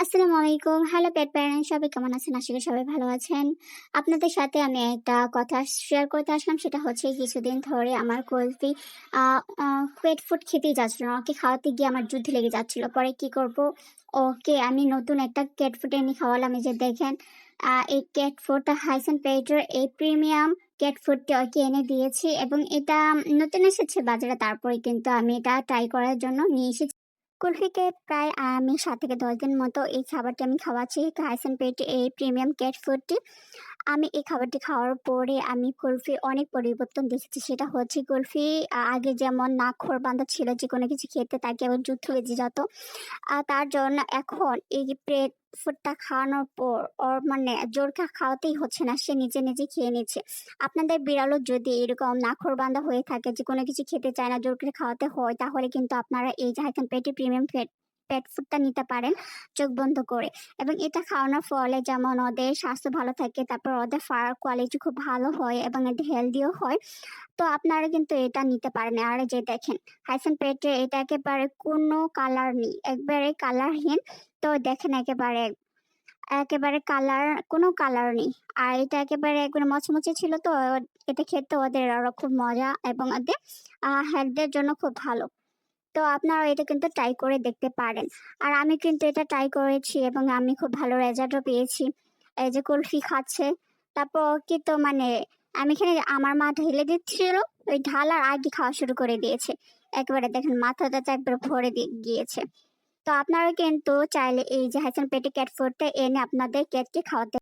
আসসালামু আলাইকুম। হ্যালো পেট প্যারেন্টস, সবাই কেমন আছেন? আশা করি সবাই ভালো আছেন। আপনাদের সাথে আমি একটা কথা শেয়ার করতে আসলাম। সেটা হচ্ছে কিছুদিন ধরে আমার কুলফি আ আ পেট ফুড খেতেই যাচ্ছিল না। ওকে খাওয়াতে গিয়ে আমার যুদ্ধ লেগে যাচ্ছিল। পরে কি করব? ওকে আমি নতুন একটা ক্যাট ফুড এনে খাওয়ালাম। এই যে দেখেন, এই ক্যাট ফুডটা হাইসেন পেটের এই প্রিমিয়াম ক্যাট ফুডটি ওকে এনে দিয়েছি এবং এটা নতুন এসেছে বাজারে। তারপরে কিন্তু আমি এটা ট্রাই করার জন্য নিয়ে এসেছি। কুলফিকে প্রায় আমি ৭ থেকে ১০ দিন মতো এই খাবারটি আমি খাওয়াচ্ছি। হাইসেন পেট এই প্রিমিয়াম ক্যাট ফুডটি। আমি এই খাবারটি খাওয়ার পরে আমি কুলফির অনেক পরিবর্তন দেখেছি। সেটা হচ্ছে কুলফি আগে যেমন নাক-খোর-বাঁধা ছিল, যেকোনো কিছু খেতে তার কেবল যুদ্ধ লেগে যেত। তার জন্য এখন এই যে পেট ফুডটা খাওয়ানোর পর ওর মানে জোর খাওয়াতেই হচ্ছে না। সে নিজে, নিজে খেয়ে নিচ্ছে। আপনাদের বিড়ালও যদি এরকম নাখরবান্দা হয়ে থাকে যে কোনো কিছু খেতে চায় না, জোর করে খাওয়াতে হয়, তাহলে কিন্তু আপনারা এই যে হাইথেন পেটি প্রিমিয়াম পেট ফুডটা নিতে পারেন চোখ বন্ধ করে। এবং এটা খাওয়ানোর ফলে যেমন ওদের স্বাস্থ্য ভালো থাকে, তারপর ওদের ফার কোয়ালিটি খুব ভালো হয় এবং এটি হেলদিও হয়। তো আপনারা কিন্তু এটা নিতে পারেন। আর এই যে দেখেন, হাইসেন পেটে এটা একেবারে কোনো কালার নেই, একবারে কালারহীন। তো দেখেন একেবারে একেবারে কোনো কালার নেই। আর এটা একেবারে একবারে মচমচে ছিল, তো এটা খেতে ওদের আরো খুব মজা এবং ওদের হেলথের জন্য খুব ভালো। তো আপনারা এটা কিন্তু ট্রাই করে দেখতে পারেন। আর আমি কিন্তু এটা ট্রাই করেছি এবং আমি খুব ভালো রেজাল্টও পেয়েছি। এই যে কুলফি খাচ্ছে। তারপর ওকে তো মানে আমি এখানে আমার মা ঢেলে দিচ্ছিল, ওই ঢালার আগে খাওয়া শুরু করে দিয়েছে। একেবারে দেখেন মাথাটা তো একবারে ভরে গিয়েছে। তো আপনারা কিন্তু চাইলে এই যে হ্যাসেল পেটি ক্যাট ফুডটা এনে আপনাদের ক্যাটকে খাওয়াতে